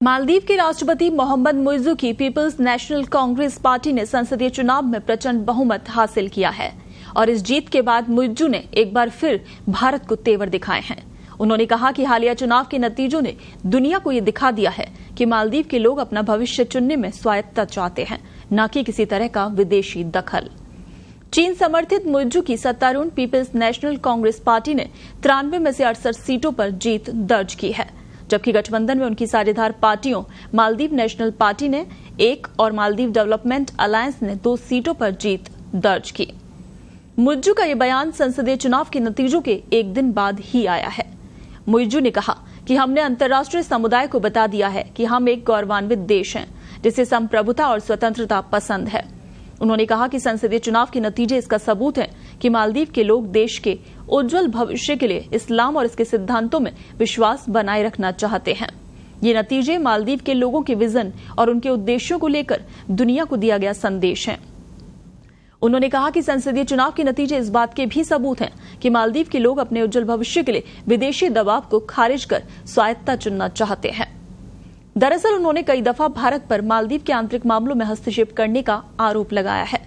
मालदीव के राष्ट्रपति मोहम्मद मुइज्जू की पीपल्स नेशनल कांग्रेस पार्टी ने संसदीय चुनाव में प्रचंड बहुमत हासिल किया है और इस जीत के बाद मुइज्जू ने एक बार फिर भारत को तेवर दिखाए हैं। उन्होंने कहा कि हालिया चुनाव के नतीजों ने दुनिया को ये दिखा दिया है कि मालदीव के लोग अपना भविष्य चुनने में स्वायत्तता चाहते हैं, न कि किसी तरह का विदेशी दखल। चीन समर्थित मुइज्जू की सत्तारूढ़ पीपल्स नेशनल कांग्रेस पार्टी ने 93 में से 68 सीटों पर जीत दर्ज की है, जबकि गठबंधन में उनकी साझेदार पार्टियों मालदीव नेशनल पार्टी ने 1 और मालदीव डेवलपमेंट अलायंस ने 2 सीटों पर जीत दर्ज की। मुइज्जू का ये बयान संसदीय चुनाव के नतीजों के एक दिन बाद ही आया है। मुइज्जू ने कहा कि हमने अंतर्राष्ट्रीय समुदाय को बता दिया है कि हम एक गौरवान्वित देश हैं जिसे संप्रभुता और स्वतंत्रता पसंद है। उन्होंने कहा कि संसदीय चुनाव के नतीजे इसका सबूत हैं कि मालदीव के लोग देश के उज्जवल भविष्य के लिए इस्लाम और इसके सिद्धांतों में विश्वास बनाए रखना चाहते हैं। ये नतीजे मालदीव के लोगों के विजन और उनके उद्देश्यों को लेकर दुनिया को दिया गया संदेश है। उन्होंने कहा कि संसदीय चुनाव के नतीजे इस बात के भी सबूत हैं कि मालदीव के लोग अपने उज्जवल भविष्य के लिए विदेशी दबाव को खारिज कर स्वायत्तता चुनना चाहते हैं। दरअसल उन्होंने कई दफा भारत पर मालदीव के आंतरिक मामलों में हस्तक्षेप करने का आरोप लगाया है।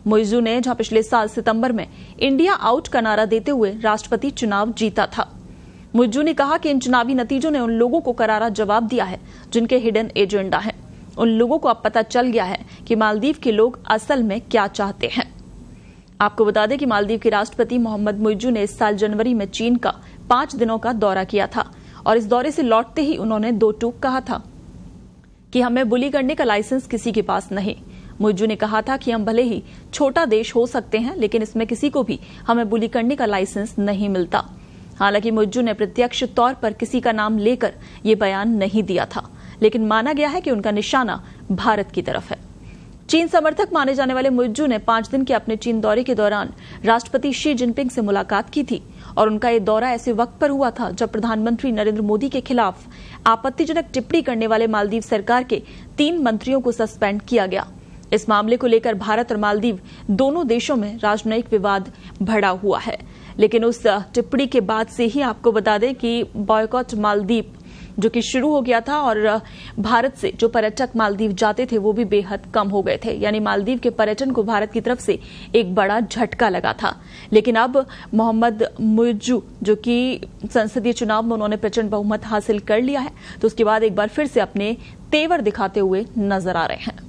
मुइज्जू ने जहां पिछले साल सितंबर में इंडिया आउट का नारा देते हुए राष्ट्रपति चुनाव जीता था। मुइज्जू ने कहा कि इन चुनावी नतीजों ने उन लोगों को करारा जवाब दिया है जिनके हिडन एजेंडा है। उन लोगों को अब पता चल गया है कि मालदीव के लोग असल में क्या चाहते हैं। आपको बता दें कि मालदीव के राष्ट्रपति मोहम्मद मुइज्जू ने इस साल जनवरी में चीन का 5 दिनों का दौरा किया था और इस दौरे से लौटते ही उन्होंने 2 टूक कहा था कि हमें बुली करने का लाइसेंस किसी के पास नहीं। मुइज्जू ने कहा था कि हम भले ही छोटा देश हो सकते हैं, लेकिन इसमें किसी को भी हमें बुली करने का लाइसेंस नहीं मिलता। हालांकि मुइज्जू ने प्रत्यक्ष तौर पर किसी का नाम लेकर ये बयान नहीं दिया था, लेकिन माना गया है कि उनका निशाना भारत की तरफ है। चीन समर्थक माने जाने वाले मुइज्जू ने 5 दिन के अपने चीन दौरे के दौरान राष्ट्रपति शी जिनपिंग से मुलाकात की थी और उनका ये दौरा ऐसे वक्त पर हुआ था जब प्रधानमंत्री नरेंद्र मोदी के खिलाफ आपत्तिजनक टिप्पणी करने वाले मालदीव सरकार के 3 मंत्रियों को सस्पेंड किया गया। इस मामले को लेकर भारत और मालदीव दोनों देशों में राजनयिक विवाद बढ़ा हुआ है, लेकिन उस टिप्पणी के बाद से ही आपको बता दें कि बॉयकॉट मालदीव जो कि शुरू हो गया था और भारत से जो पर्यटक मालदीव जाते थे वो भी बेहद कम हो गए थे। यानी मालदीव के पर्यटन को भारत की तरफ से एक बड़ा झटका लगा था। लेकिन अब मोहम्मद मुइज्जू जो कि संसदीय चुनाव में उन्होंने प्रचंड बहुमत हासिल कर लिया है, तो उसके बाद एक बार फिर से अपने तेवर दिखाते हुए नजर आ रहे हैं।